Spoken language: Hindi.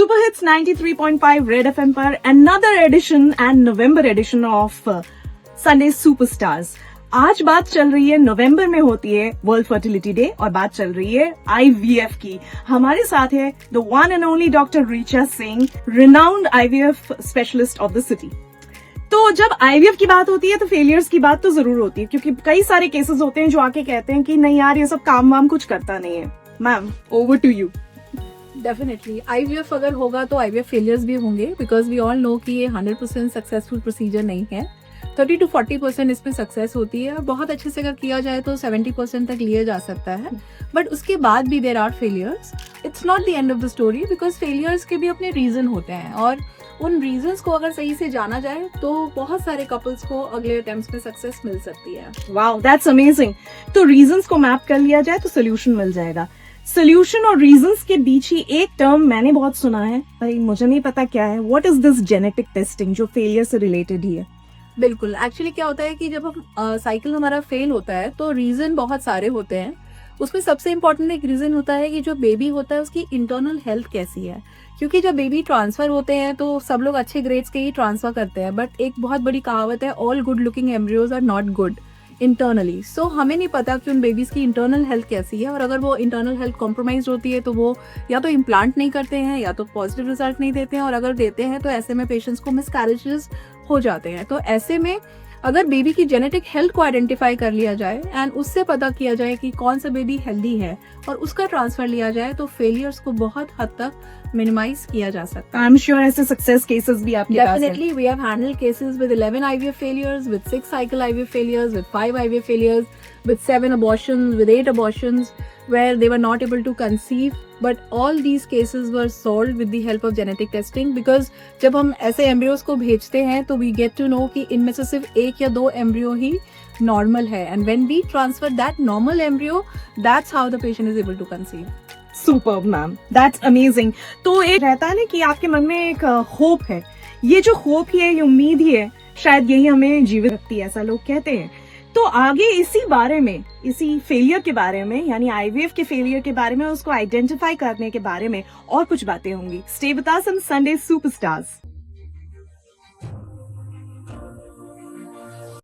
सुपर हिट्स 93.5 रेड एफएम पर another edition and November edition of Sunday superstars. आज बात चल रही है, नवंबर में होती है वर्ल्ड फर्टिलिटी डे और बात चल रही है आईवीएफ की। हमारे साथ है the one and only doctor Richa Singh, renowned IVF specialist of the city. तो जब आईवीएफ की बात होती है तो फेलियर्स की बात तो जरूर होती है, क्योंकि कई सारे केसेस होते हैं जो आके कहते हैं कि नहीं यार ये सब काम वाम कुछ करता नहीं है। Ma'am, over to you. Definitely IVF अगर होगा तो आईवीएफ फेलियर्स भी होंगे, बिकॉज वी ऑल नो कि ये 100% सक्सेसफुल प्रोसीजर नहीं है। 30 to 40% इसमें सक्सेस होती है और बहुत अच्छे से अगर किया जाए तो 70% तक लिया जा सकता है। बट उसके बाद भी there are failures. It's not the end of the story, because failures के भी अपने रीजन होते हैं और उन रीजंस को अगर सही से जाना जाए तो बहुत सारे कपल्स को अगले अटेम्प्ट्स में सक्सेस मिल सकती है। Wow, that's amazing. तो रीजंस को मैप कर लिया जाए तो सोल्यूशन मिल जाएगा। सोल्यूशन और रीजंस के बीच ही एक टर्म मैंने बहुत सुना है, भाई मुझे नहीं पता क्या है। What is this genetic testing जो फेलियर से रिलेटेड ही है? बिल्कुल, एक्चुअली क्या होता है कि जब हम साइकिल हमारा फेल होता है तो रीजन बहुत सारे होते हैं। उसमें सबसे इम्पोर्टेंट एक रीजन होता है कि जो बेबी होता है उसकी इंटरनल हेल्थ कैसी है, क्योंकि जब बेबी ट्रांसफर होते हैं तो सब लोग अच्छे ग्रेड्स के ही ट्रांसफर करते हैं, बट एक बहुत बड़ी कहावत है, all good looking embryos are not good internally. So हमें नहीं पता कि उन बेबीज की इंटरनल हेल्थ कैसी है, और अगर वो इंटरनल हेल्थ कॉम्प्रोमाइज होती है तो वो या तो इम्प्लांट नहीं करते हैं या तो पॉजिटिव रिजल्ट नहीं देते हैं, और अगर देते हैं तो ऐसे में पेशेंट्स को मिसकैरेजेस हो जाते हैं। तो ऐसे में अगर बेबी की जेनेटिक हेल्थ को आइडेंटिफाई कर लिया जाए एंड उससे पता किया जाए कि कौन सा बेबी हेल्दी है और उसका ट्रांसफर लिया जाए तो फेलियर्स को बहुत हद तक मिनिमाइज किया जा सकता है। आई एम श्योर ऐसे सक्सेस केसेस भी आपके पास हैं। Definitely, we have handled cases with 11 IVF failures, with 6 cycle IVF failures, with 5 IVF failures, with 7 abortions, with 8 abortions, where they were not able to conceive. But all these cases were solved with the help of genetic testing, because जब हम ऐसे एम्ब्रियोज को भेजते हैं तो we get to know कि इनमें से सिर्फ एक या दो एम्ब्रियो ही नॉर्मल है, and when we transfer that normal embryo, that's how the patient is able to conceive. Super ma'am, that's amazing. तो एक रहता है ना कि आपके मन में एक होप है, ये जो होप ही है, ये उम्मीद ही है, शायद यही हमें जीवित रखती है, ऐसा लोग कहते हैं। तो आगे इसी बारे में, इसी फेलियर के बारे में, यानी आईवीएफ के फेलियर के बारे में, उसको आइडेंटिफाई करने के बारे में और कुछ बातें होंगी। Stay with us on Sunday superstars.